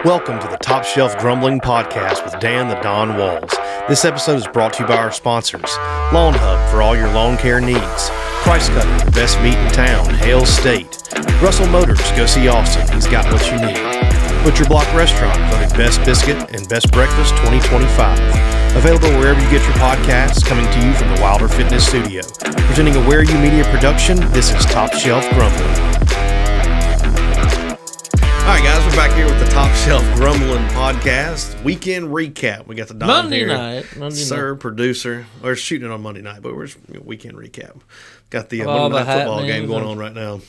Welcome to the Top Shelf Grumbling Podcast with Dan the Don Walls. This episode is brought to you by our sponsors, Lawn Hub for all your lawn care needs, Price Cutter, the best meat in town, Hale State, Russell Motors, go see Austin, he's got what you need, Butcher Block Restaurant, voted Best Biscuit and Best Breakfast 2025. Available wherever you get your podcasts, coming to you from the Wilder Fitness Studio. Presenting a Where You Media production, this is Top Shelf Grumbling. All right, guys, we're back here with the Top Shelf Grumbling Podcast. Weekend recap. We got the Don Monday here. night. Producer. We're shooting it on Monday night, but we're weekend recap. Got the All Monday the night football happenings game going on right now.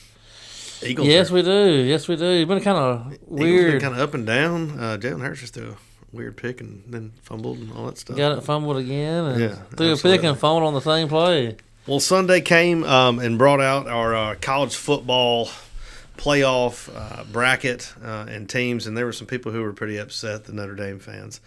Eagles. Yes, we do. It's been kind of weird. Kind of up and down. Jalen Hurts just threw a weird pick and then fumbled and all that stuff. Got it fumbled again. And Yeah, threw a pick and fumbled on the same play. Well, Sunday came and brought out our college football playoff bracket and teams, and there were some people who were pretty upset, the Notre Dame fans,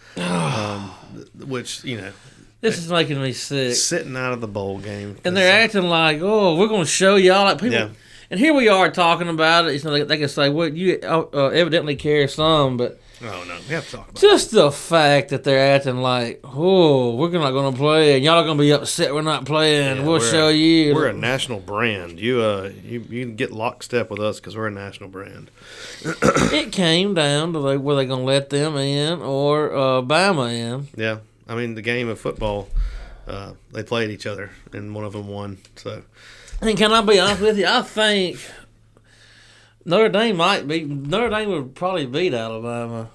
which, you know. This is making me sick. Sitting out of the bowl game. And they're acting like, oh, we're going to show y'all. Like people, Yeah. And here we are talking about it. They can say, well, you evidently care some, but Oh, no. We have to talk about just the fact that they're acting like, oh, we're not going to play, and y'all are going to be upset we're not playing. Yeah, we'll show you. We're a national brand. You can get lockstep with us because we're a national brand. It came down to were they going to let them in or Bama in. Yeah. I mean, the game of football, they played each other, and one of them won. So, And can I be honest with you? I think Notre Dame would probably beat Alabama.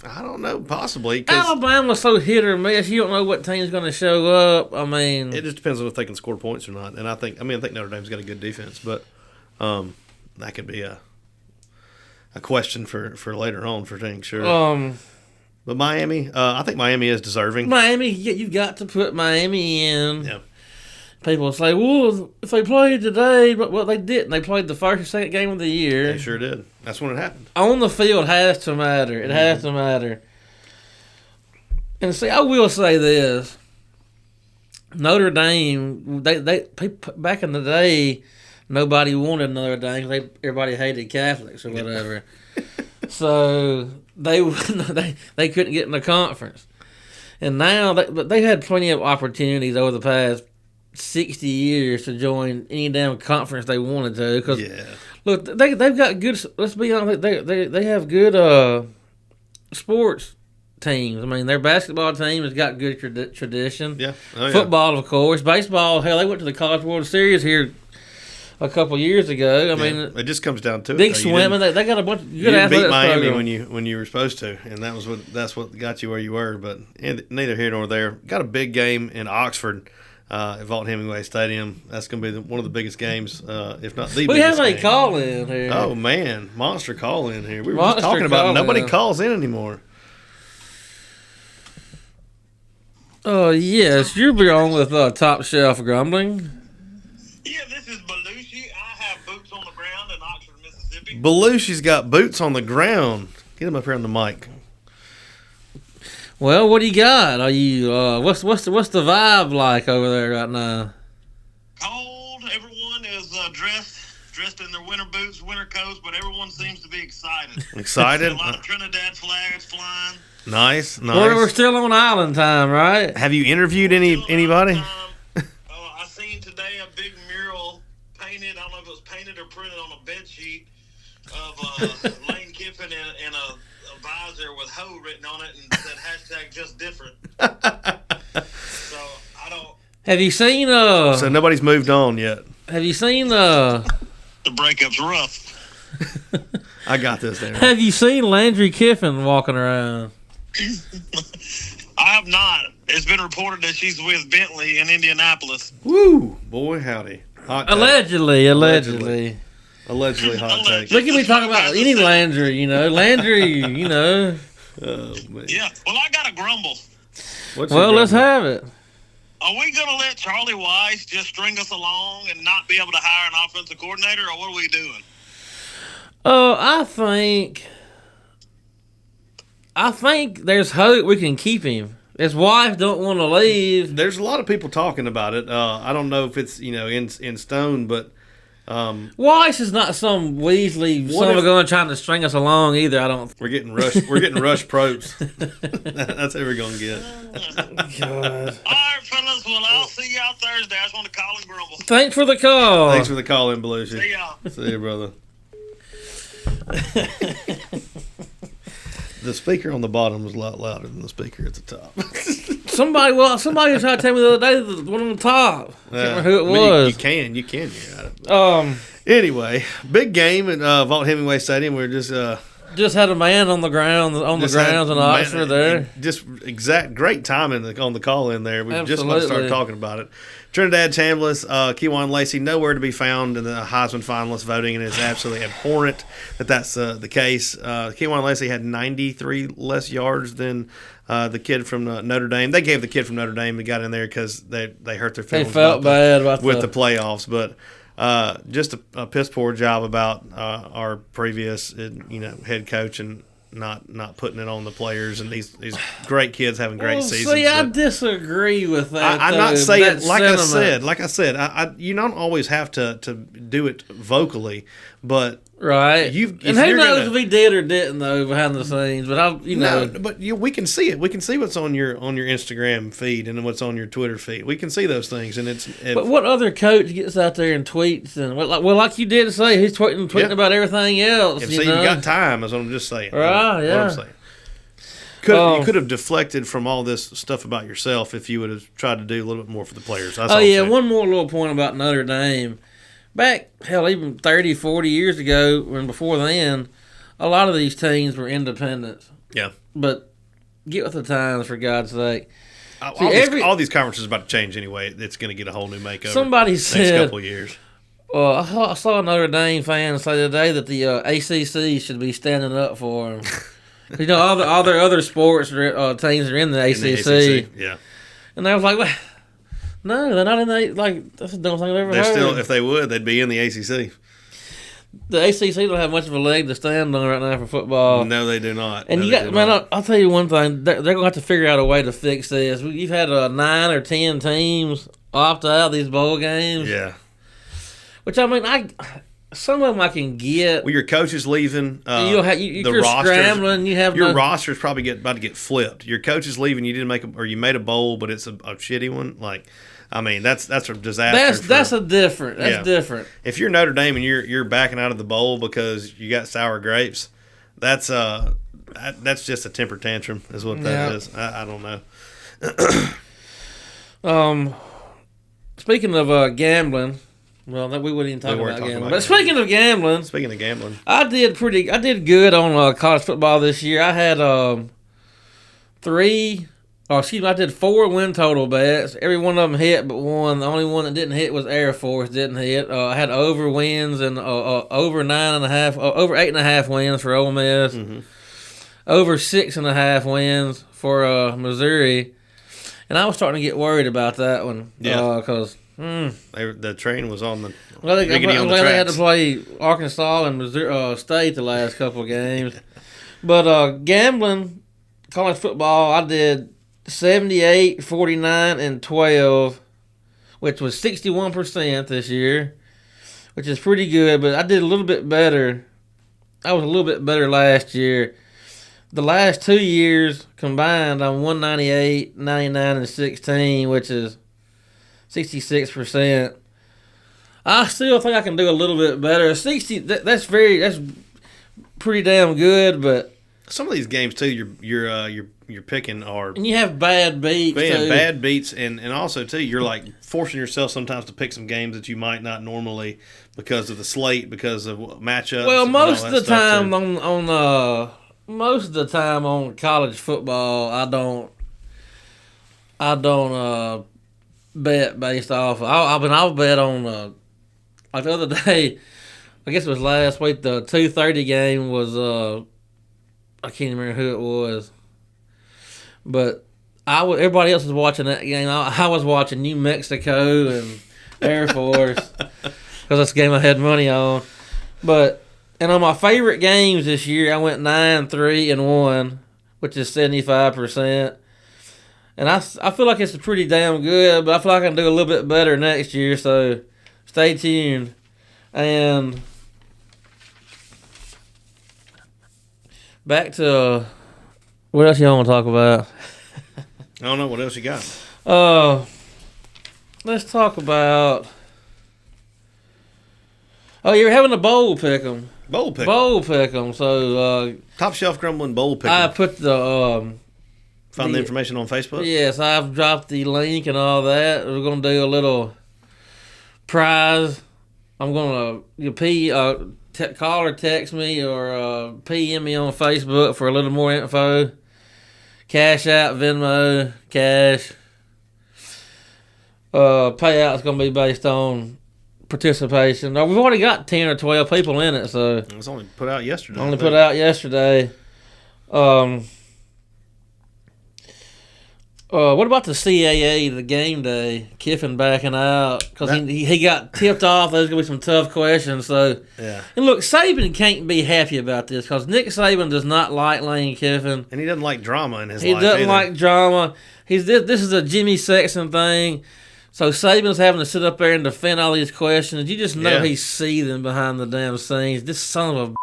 I don't know, possibly. Alabama's so hit or miss. You don't know what team's going to show up. I mean, It just depends on if they can score points or not. And I think Notre Dame's got a good defense, but that could be a question for later on for dang sure. But Miami, I think Miami is deserving. Miami, you've got to put Miami in. Yeah. People say, well, if they played today, but well, they didn't. They played the first or second game of the year. They sure did. That's when it happened. On the field has to matter. It has to matter. And see, I will say this: Notre Dame, they back in the day, nobody wanted Notre Dame. Everybody hated Catholics or whatever. So they couldn't get in the conference. And now, but they had plenty of opportunities over the past 60 years to join any damn conference they wanted to. Cause look, they've got good. Let's be honest, they have good sports teams. I mean, their basketball team has got good tradition. Yeah. Football, of course. Baseball, hell, they went to the College World Series here a couple years ago. I mean, it just comes down to it. Big swimming. They got a bunch of good athletics. You beat Miami program. when you were supposed to, and that's what got you where you were. But neither here nor there. Got a big game in Oxford. At Vaught Hemingway Stadium. That's going to be one of the biggest games, if not the biggest. We have a game. call in here. Oh, man. Monster call in here. We were just talking about nobody calls in anymore. Yes, you're on with Top Shelf Grumbling. Yeah, this is Belushi. I have boots on the ground in Oxford, Mississippi. Belushi's got boots on the ground. Get him up here on the mic. Well, what do you got? Are you what's the vibe like over there right now? Cold. Everyone is dressed in their winter boots, winter coats, but everyone seems to be excited. Excited? A lot of Trinidad flags flying. Nice. We're still on island time, right? Have you interviewed anybody? I seen today a big mural painted. I don't know if it was painted or printed on a bed sheet of Lane Kiffin and a visor with "ho" written on it and said hashtag just different. So I don't. Have you seen So nobody's moved on yet. Have you seen The breakup's rough. I got this there. Have you seen Landry Kiffin walking around? I have not. It's been reported that she's with Bentley in Indianapolis. Woo, boy, howdy. Hot take. Allegedly. Allegedly hot take. Look at me talking about any Landry, Landry, Oh, man. Yeah. Well, I got a grumble. Let's have it. Are we going to let Charlie Weiss just string us along and not be able to hire an offensive coordinator, or what are we doing? I think there's hope we can keep him. His wife don't want to leave. There's a lot of people talking about it. I don't know if it's in stone, but Weiss is not some Weasley son of a gun trying to string us along either. I don't. We're getting rushed. We're getting rushed probes. That's what we're gonna get. God. All right, fellas. Well, I'll see you out Thursday. I just want to call and grumble. Thanks for the call. Thanks for the call in, Belushi. See y'all. See you, brother. The speaker on the bottom was a lot louder than the speaker at the top. Somebody was trying to tell me the other day that the one on the top. I can't remember who it was. You can hear it. Anyway, big game at Vaught Hemingway Stadium. We're just had a man on the ground the grounds in Oxford there. Just great timing on the call in there. We just about to start talking about it. Trinidad Chambliss, Kewan Lacey, nowhere to be found in the Heisman finalist voting, and it's absolutely abhorrent that that's the case. Kewan Lacey had 93 less yards than the kid from Notre Dame. They gave the kid from Notre Dame that got in there because they hurt their feelings. They felt bad about the playoffs, but just a piss poor job about our previous head coach and not putting it on the players and these great kids having great seasons. See, I disagree with that. I'm not saying like I said. You don't always have to do it vocally, but right. And who knows if he did or didn't though behind the scenes? But we can see it. We can see what's on your Instagram feed and what's on your Twitter feed. We can see those things, and But what other coach gets out there and tweets and like you did say, he's tweeting about everything else. You got time, is what I'm just saying. Right? Yeah. What I'm saying. You could have deflected from all this stuff about yourself if you would have tried to do a little bit more for the players. That's one more little point about Notre Dame. Back, even 30, 40 years ago, and before then, a lot of these teams were independents. Yeah. But get with the times, for God's sake. All these conferences are about to change anyway. It's going to get a whole new makeover. Somebody said, next couple of years. I saw a Notre Dame fan say today that the ACC should be standing up for them. All their other sports teams are in the ACC. Yeah. And I was like, well, no, they're not in that's the dumbest thing I've ever heard. If they would, they'd be in the ACC. The ACC don't have much of a leg to stand on right now for football. No, they do not. And I'll tell you one thing. They're going to have to figure out a way to fix this. You've had 9 or 10 teams opt out of these bowl games. Yeah. Which, some of them I can get. Well, your coach is leaving. You're scrambling. Your roster is probably about to get flipped. Your coach is leaving. You you made a bowl, but it's a shitty one. That's a disaster. That's different. If you're Notre Dame and you're backing out of the bowl because you got sour grapes, that's just a temper tantrum, is what that is. I don't know. Speaking of gambling. Well, we wouldn't even talk about gambling. But speaking of gambling, I did good on college football this year. I had I did 4 win total bets. Every one of them hit but one. The only one that didn't hit was Air Force didn't hit. I had over wins and over 9.5, over 8.5 wins for Ole Miss, over 6.5 wins for Missouri, and I was starting to get worried about that one. Yeah, because. The train was on the. Well, they had to play Arkansas and Missouri State the last couple of games, but gambling, college football, I did 78, 49, and 12, which was 61% this year, which is pretty good. But I did a little bit better. I was a little bit better last year. The last 2 years combined, I'm 198, 99, and 16, which is 66%. I still think I can do a little bit better. 60. That's pretty damn good. But some of these games too, you're picking are and you have bad beats. Bad beats, and also too, you're like forcing yourself sometimes to pick some games that you might not normally because of the slate, because of matchups. Well, most of the time on college football, I don't bet based off. I'll bet on like the other day. I guess it was last week. The 2:30 game was I can't remember who it was, but everybody else was watching that game. I was watching New Mexico and Air Force because that's the game I had money on. And on my favorite games this year, I went 9-3-1, which is 75%. And I feel like it's pretty damn good, but I feel like I can do a little bit better next year, so stay tuned. And back to what else y'all want to talk about? I don't know what else you got. Let's talk about. Oh, you're having a bowl pick'em. Bowl pick. Bowl pick'em. So Top Shelf Grumbling Bowl pick. I put the Found the information on Facebook. Yes, I've dropped the link and all that. We're gonna do a little prize. I'm gonna call or text me or PM me on Facebook for a little more info. Cash out, Venmo, cash. Payout's gonna be based on participation. Now, we've already got 10 or 12 people in it, so It was only put out yesterday. put out yesterday. What about the CAA, the game day? Kiffin backing out because he got tipped off. There's gonna be some tough questions. So Yeah. And look, Saban can't be happy about this because Nick Saban does not like Lane Kiffin. And he doesn't like drama in his He life doesn't either. like drama. This is a Jimmy Sexton thing. So Saban's having to sit up there and defend all these questions. You just know Yeah. he's seething behind the damn scenes. This son of a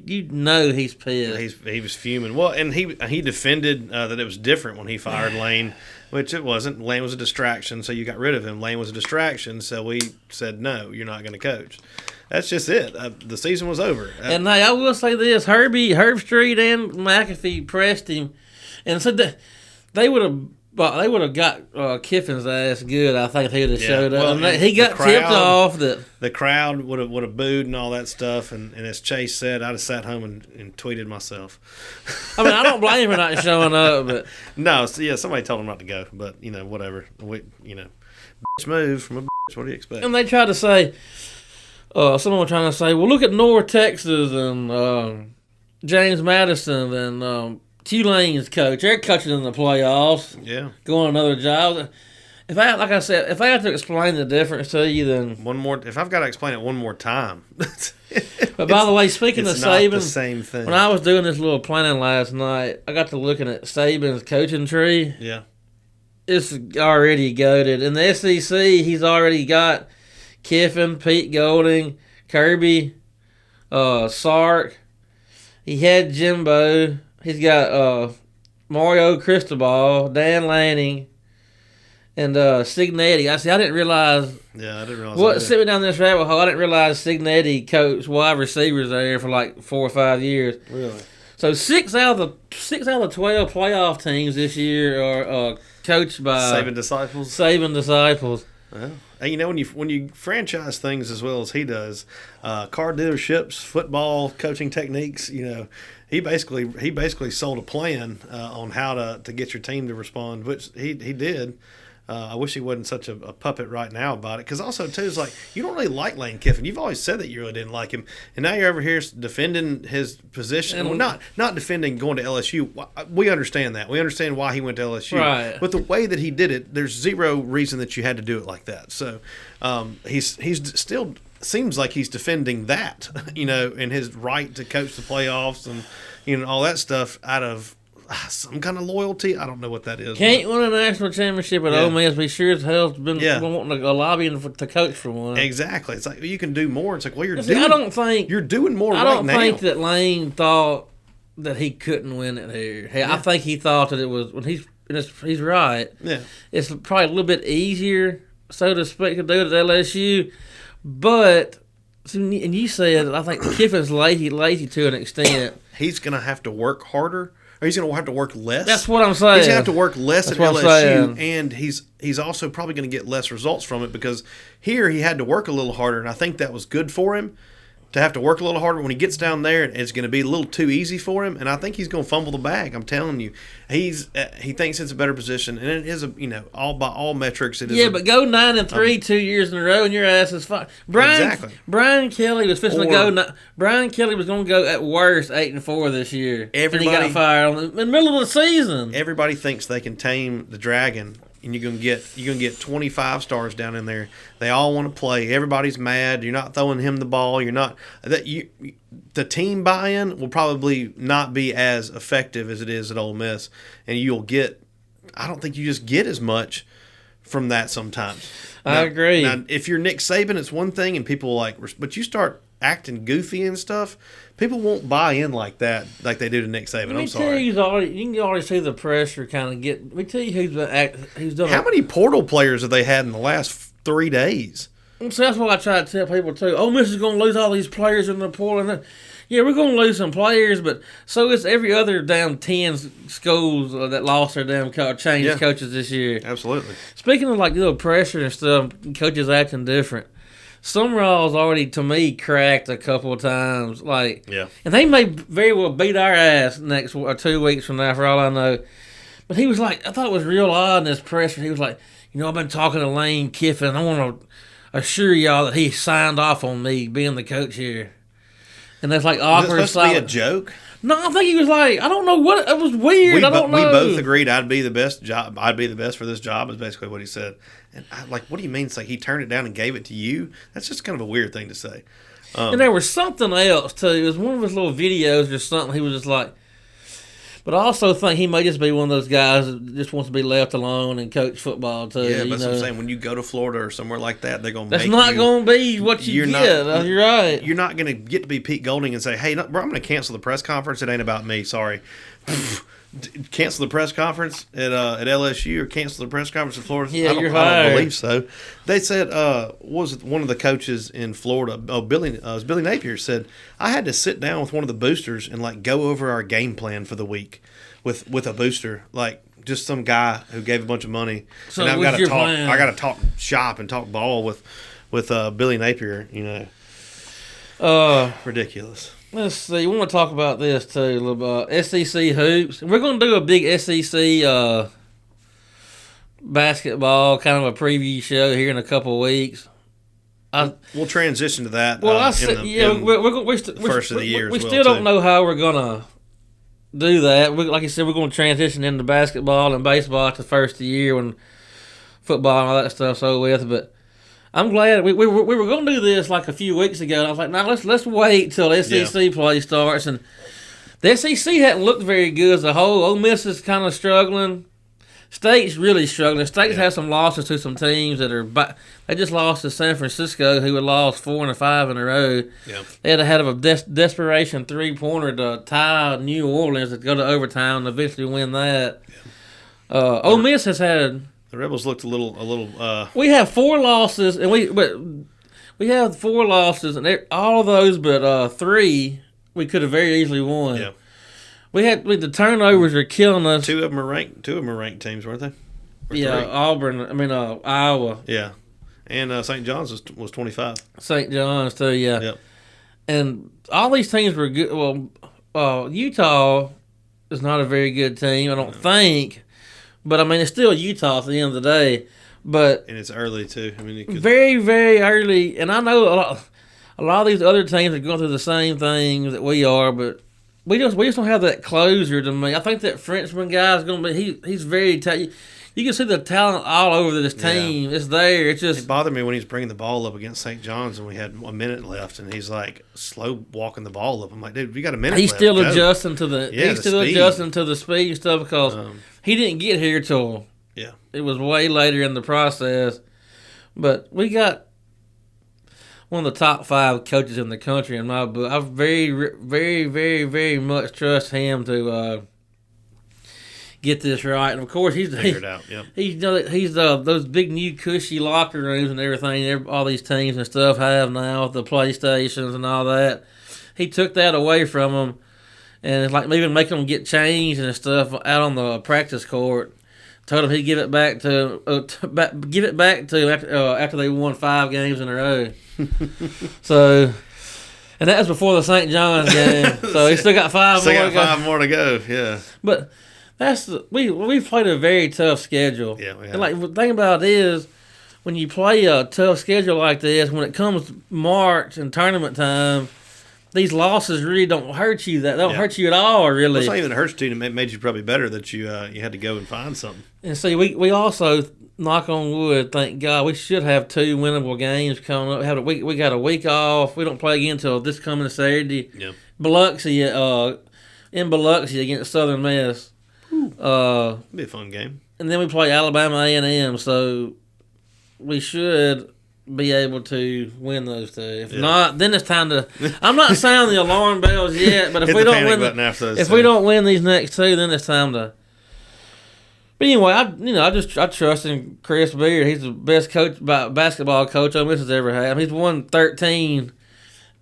you know he's pissed. He was fuming. Well, and he defended that it was different when he fired Lane, which it wasn't. Lane was a distraction, so you got rid of him. Lane was a distraction, so we said, no, you're not going to coach. That's just it. The season was over. And hey, I will say this: Herb Street and McAfee pressed him, and said that they would have got Kiffin's ass good. I think if he would have showed up. Well, And he got tipped off that the crowd would have booed and all that stuff. And as Chase said, I'd have sat home and tweeted myself. I mean, I don't blame him for not showing up, but No, somebody told him not to go. But whatever. Bitch move from a bitch. What do you expect? and they tried to say, someone was trying to say, well, look at North Texas and James Madison and Tulane's coach. They're coaching in the playoffs. Yeah. Going another job. If I have to explain the difference to you, then. If I've got to explain it one more time. But by the way, speaking of it's not Saban, the same thing. when I was doing this little planning last night, I got to looking at Saban's coaching tree. Yeah. It's already goated. In the SEC, he's already got Kiffin, Pete Golding, Kirby, Sark. He had Jimbo. He's got Mario Cristobal, Dan Lanning, and Signetti. I didn't realize. Yeah, I didn't realize. What sent me down this rabbit hole? I didn't realize Signetti coached wide receivers there for like 4 or 5 years. Really? So 6 out of the 12 playoff teams this year are coached by Saban disciples. Saban disciples. Well, when you franchise things as well as he does, car dealerships, football coaching techniques, he basically sold a plan on how to get your team to respond, which he did. I wish he wasn't such a puppet right now about it. Because also, too, it's like, you don't really like Lane Kiffin. You've always said that you really didn't like him. And now you're over here defending his position. Well, not defending going to LSU. We understand that. We understand why he went to LSU. Right. But the way that he did it, there's zero reason that you had to do it like that. So he's still seems like he's defending that, and his right to coach the playoffs and, all that stuff out of some kind of loyalty. I don't know what that is. Can't win a national championship at Ole Miss. We sure as hell's been Yeah. wanting a lobbying to coach for one. Exactly. It's like you can do more. It's like, well, you're doing more I right don't now. think that Lane thought that he couldn't win it here. Hey, I think he thought that it was when he's right. Yeah. It's probably a little bit easier, so to speak, to do it at LSU, but. And you said I think Kiffin's lazy to an extent. He's going to have to work harder, or he's going to have to work less. That's what I'm saying. He's going to have to work less That's at what I'm LSU, saying. and he's also probably going to get less results from it because here he had to work a little harder, and I think that was good for him to have to work a little harder. When he gets down there, it's going to be a little too easy for him, and I think he's going to fumble the bag. I'm telling you, he thinks it's a better position, and it is all by all metrics. It is. Yeah, but go 9-3 2 years in a row, and your ass is fine. Brian Kelly was fixing to go. Brian Kelly was going to go at worst 8-4 this year, and he got fired in the middle of the season. Everybody thinks they can tame the dragon. And you're gonna get 25 stars down in there. They all want to play. Everybody's mad. You're not throwing him the ball. You're not the team buy-in will probably not be as effective as it is at Ole Miss, and you'll get. I don't think you just get as much from that sometimes. I agree. Now, if you're Nick Saban, it's one thing, and people like, but you start acting goofy and stuff, people won't buy in like that, like they do to Nick Saban. I'm sorry. You can already see the pressure kind of get. Let me tell you who's done. How many portal players have they had in the last 3 days? So that's what I try to tell people too. Oh, Miss is going to lose all these players in the portal. And yeah, we're going to lose some players, but so is every other damn 10 schools that lost their damn changed coaches this year. Absolutely. Speaking of like pressure and stuff, coaches acting different. Summerall's already, to me, cracked a couple of times. And they may very well beat our ass next or 2 weeks from now, for all I know. But he was like, I thought it was real odd in this pressure. He was like, I've been talking to Lane Kiffin, and I want to assure y'all that he signed off on me being the coach here. And that's like awkward. Was it supposed to be a joke? No, I think he was like, I don't know what, it was weird. I don't know. We both agreed I'd be the best for this job is basically what he said. And I like, what do you mean? It's like he turned it down and gave it to you? That's just kind of a weird thing to say. And there was something else too. It was one of his little videos or something. He was just like, but I also think he may just be one of those guys that just wants to be left alone and coach football too. Yeah, that's what I'm saying. When you go to Florida or somewhere like that, they're going to make you. That's not going to be what you get. You're right. You're not going to get to be Pete Golding and say, hey, no, bro, I'm going to cancel the press conference. It ain't about me. Sorry. Cancel the press conference at LSU or cancel the press conference in Florida. Yeah, I don't believe so. They said, was it one of the coaches in Florida? Oh, Billy Napier said, I had to sit down with one of the boosters and like go over our game plan for the week with a booster, like just some guy who gave a bunch of money. So and I got to talk shop and talk ball with Billy Napier. Ridiculous. Let's see. We want to talk about this too a little bit. SEC hoops. We're going to do a big SEC basketball kind of a preview show here in a couple of weeks. We'll transition to that. Well, we're first of the year. We still don't know how we're going to do that. Like I said, we're going to transition into basketball and baseball at the first of the year when football and all that stuff's over with. But I'm glad we were going to do this like a few weeks ago. And I was like, no, let's wait till SEC play starts. And the SEC hadn't looked very good as a whole. Ole Miss is kind of struggling. State's really struggling. State's had some losses to some teams that are. They just lost to San Francisco, who had lost 4 and 5 in a row. Yeah. They had a desperation 3-pointer to tie New Orleans to go to overtime and eventually win that. Yeah. Ole Miss has had. The Rebels looked a little. We have 4 losses, and we have 4 losses, and all of those but 3 we could have very easily won. Yeah. The turnovers are killing us. 2 of them are ranked teams, weren't they? Yeah, Iowa. Yeah, and St. John's was 25. St. John's too, yeah. Yep. And all these teams were good. Well, Utah is not a very good team, I don't think. But I mean, it's still Utah at the end of the day. But and it's early too. I mean, very, very early. And I know a lot of these other teams are going through the same thing that we are, but. We just don't have that closer to me. I think that Frenchman guy is going to be. He's very. You can see the talent all over this team. Yeah. It's there. It's just. It bothered me when he was bringing the ball up against St. John's and we had 1 minute left and he's like slow walking the ball up. I'm like, dude, we got a minute. He's left. still adjusting to the. Yeah, he's still speed. Adjusting to the speed and stuff because he didn't get here till. Yeah. It was way later in the process, but we got. One of the top 5 coaches in the country in my book. I very, very, very, very much trust him to get this right. And of course, he's those big new cushy locker rooms and everything. All these teams and stuff have now the PlayStations and all that. He took that away from them, and it's like even making them get changed and stuff out on the practice court. Told him he'd give it back to after they won 5 games in a row. So, and that was before the St. John's game. So he still got 5 more to go. 5 more to go. Yeah. But we've played a very tough schedule. Yeah, we have. And like the thing about it is, when you play a tough schedule like this, when it comes March and tournament time. These losses really don't hurt you. They don't hurt you at all, really. Well, it's not even hurt you. It made you probably better that you had to go and find something. And see, we also, knock on wood, thank God, we should have 2 winnable games coming up. We got a week off. We don't play again until this coming Saturday. Yeah. Biloxi, in Biloxi against Southern Miss. It'll be a fun game. and then we play Alabama A&M. So we should be able to win those two. If not, then it's time to. I'm not sounding the alarm bells yet, but if we don't win, we don't win these next two, then it's time to. But anyway, I trust in Chris Beard. He's the best basketball coach Ole Miss has ever had. He's won 13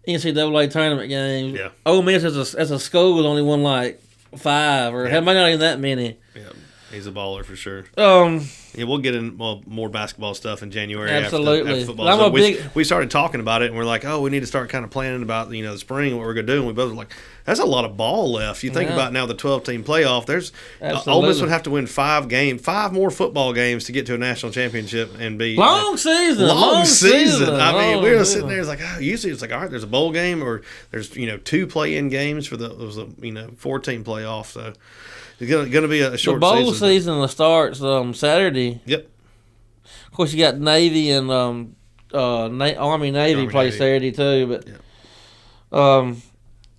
NCAA tournament games. Yeah. Ole Miss as a school has only won like 5 or might not even that many. Yeah, he's a baller for sure. Yeah, we'll get in more basketball stuff in January. Absolutely. After football. We started talking about it, and we're like, oh, we need to start kind of planning about the spring what we're going to do. And we both were like, that's a lot of ball left. You think about now the 12-team playoff. Ole Miss would have to win 5 more football games to get to a national championship and be long season. I mean, we were sitting there, it's like, oh, usually it's like, all right, there's a bowl game or there's 2 play-in games for the 4-team playoff. So. It's going to be a short season. The bowl season starts Saturday. Yep. Of course, you got Navy and Army Navy play Saturday too. But I'm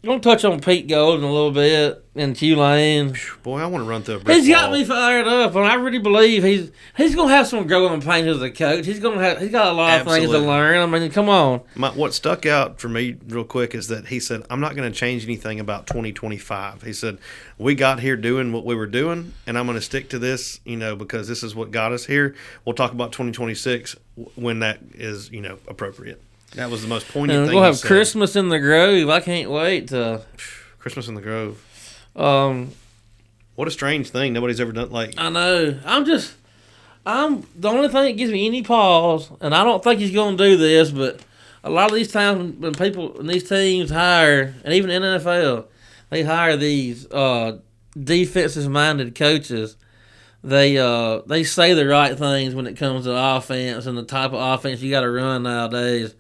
going to touch on Pete Golden a little bit and Tulane. Boy, I want to run through a brick He's got me fired up, and I really believe he's going to have some growing pains as a coach. He's got a lot of things to learn. I mean, come on. What stuck out for me real quick is that he said, I'm not going to change anything about 2025. He said, we got here doing what we were doing, and I'm going to stick to this, because this is what got us here. We'll talk about 2026 when that is, appropriate. That was the most poignant thing. We'll have Christmas in the Grove. I can't wait to Christmas in the Grove. What a strange thing. Nobody's ever done I know. I'm the only thing that gives me any pause, and I don't think he's going to do this, but a lot of these times when these teams hire, and even in the NFL, they hire these defensive-minded coaches. They say the right things when it comes to offense and the type of offense you got to run nowadays.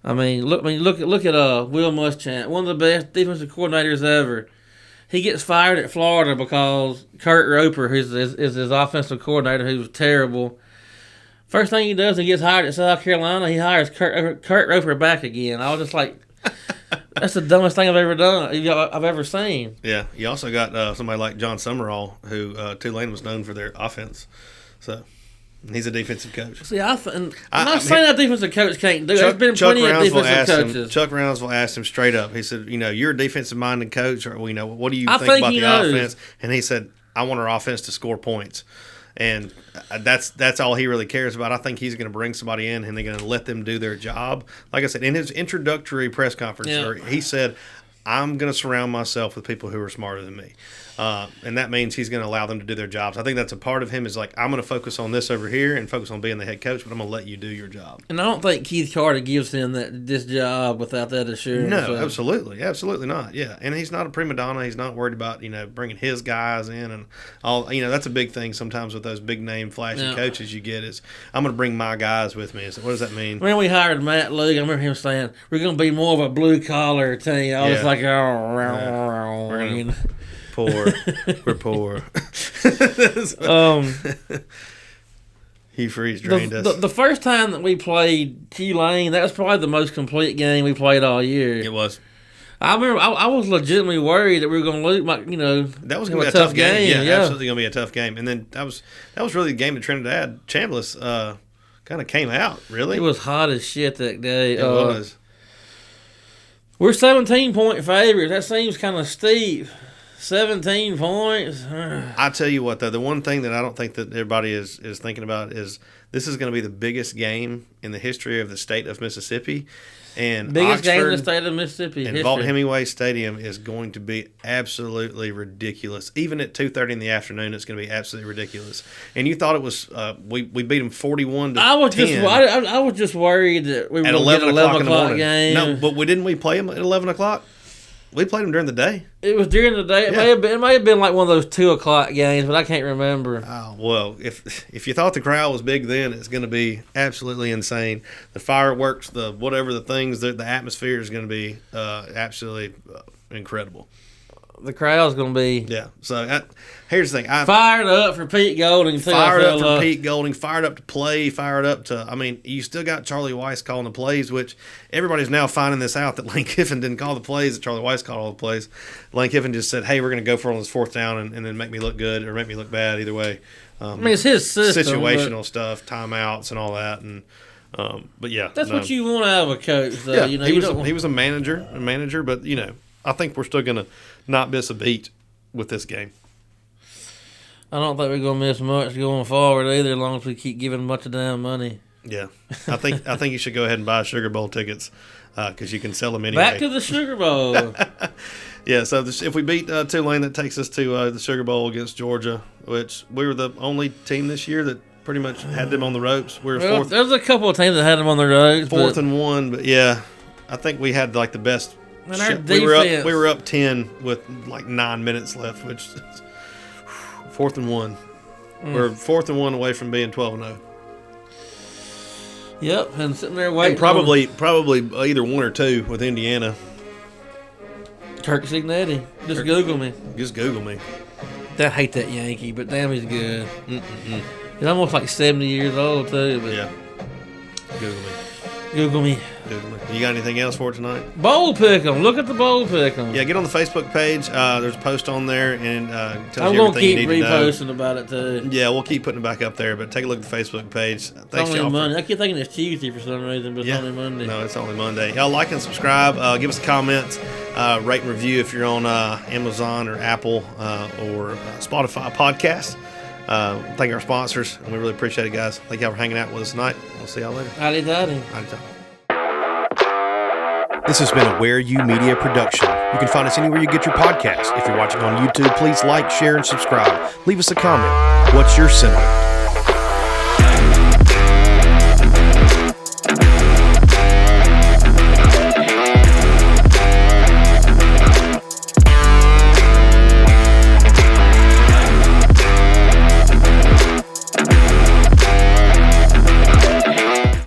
I mean, look at Will Muschamp, one of the best defensive coordinators ever. He gets fired at Florida because Kurt Roper, who's his offensive coordinator, who's terrible. First thing he does, he gets hired at South Carolina. He hires Kurt Roper back again. I was just like, that's the dumbest thing I've ever seen. Yeah, you also got somebody like John Summerall, who Tulane was known for their offense. So. He's a defensive coach. See, I'm not saying that defensive coach can't do it. There's been plenty of defensive coaches. Chuck Rounsville asked him straight up. He said, you're a defensive-minded coach, or what do you think about the offense? And he said, I want our offense to score points. And that's all he really cares about. I think he's going to bring somebody in, and they're going to let them do their job. Like I said, in his introductory press conference, he said, I'm going to surround myself with people who are smarter than me. And that means he's going to allow them to do their jobs. I think that's a part of him is like, I'm going to focus on this over here and focus on being the head coach, but I'm going to let you do your job. And I don't think Keith Carter gives him this job without that assurance. No, absolutely. Absolutely not. Yeah. And he's not a prima donna. He's not worried about, bringing his guys in and all. That's a big thing sometimes with those big name flashy coaches you get is, I'm going to bring my guys with me. So what does that mean? When we hired Matt Luke, I remember him saying, we're going to be more of a blue-collar team. I was like, poor. We're poor. He freeze drained us. The first time that we played Tulane, that was probably the most complete game we played all year. It was. I remember I was legitimately worried that we were going to lose. That was going to be a tough game. Yeah, absolutely going to be a tough game. And then that was really the game that Trinidad Chambliss kind of came out. Really, it was hot as shit that day. It was. We're 17-point favorites. That seems kind of steep. 17 points. I tell you what, though, the one thing that I don't think that everybody is thinking about is this is going to be the biggest game in the history of the state of Mississippi. And biggest Oxford game in the state of Mississippi. And Vaught-Hemingway Stadium is going to be absolutely ridiculous. Even at 2:30 in the afternoon, it's going to be absolutely ridiculous. And you thought it was we beat them 41-10. I was just worried that we were going to get an 11 o'clock game. No, but didn't we play them at 11 o'clock? We played them during the day. It was during the day. It may have been like one of those 2 o'clock games, but I can't remember. Oh, well, if you thought the crowd was big then, it's going to be absolutely insane. The fireworks, the things, the atmosphere is going to be absolutely incredible. the crowd's going to be So here's the thing. fired up for Pete Golding. Fired up for Pete Golding. Fired up to play. Fired up to. I mean, you still got Charlie Weiss calling the plays, which everybody's now finding this out that Lane Kiffin didn't call the plays. That Charlie Weiss called all the plays. Lane Kiffin just said, "Hey, we're going to go for it on this fourth down and then make me look good or make me look bad. Either way." I mean, it's his system. Situational stuff, timeouts, and all that, and. But yeah, that's what you want out of a coach, though. Yeah, you know, he was a manager, but you know, I think we're still going to not miss a beat with this game. I don't think we're going to miss much going forward either, as long as we keep giving much of damn money. Yeah, I think you should go ahead and buy Sugar Bowl tickets because you can sell them anyway. Back to the Sugar Bowl. Yeah, so if we beat Tulane, that takes us to the Sugar Bowl against Georgia, which we were the only team this year that pretty much had them on the ropes. We were fourth. There's a couple of teams that had them on the ropes. Fourth and one, but yeah, I think we had like the best. And our defense. We were up 10 with like 9 minutes left, which fourth and one. We're 4th and 1 away from being 12-0. Yep, and sitting there waiting. And probably either 1 or 2 with Indiana. Kirk Signetti. Just Google me. Just Google me. I hate that Yankee, but damn, he's good. He's almost like 70 years old, too. But yeah. Google me. Google me. Google me. You got anything else for tonight? Bowl pick'em. Look at the bowl pick'em. Yeah, get on the Facebook page. There's a post on there and tells I'm you going to everything keep you need to know. reposting about it, too. Yeah, we'll keep putting it back up there, but take a look at the Facebook page. Thanks, only y'all. Monday. I keep thinking it's Tuesday for some reason, but it's only Monday. No, it's only Monday. Y'all like and subscribe. Give us a comment. Rate and review if you're on Amazon or Apple or Spotify podcast. Thank our sponsors, and we really appreciate it, guys. Thank y'all for hanging out with us tonight. We'll see y'all later. Howdy, daddy. This has been a Where You Media production. You can find us anywhere you get your podcast. If you're watching on YouTube, please like, share, and subscribe. Leave us a comment. What's your sentiment?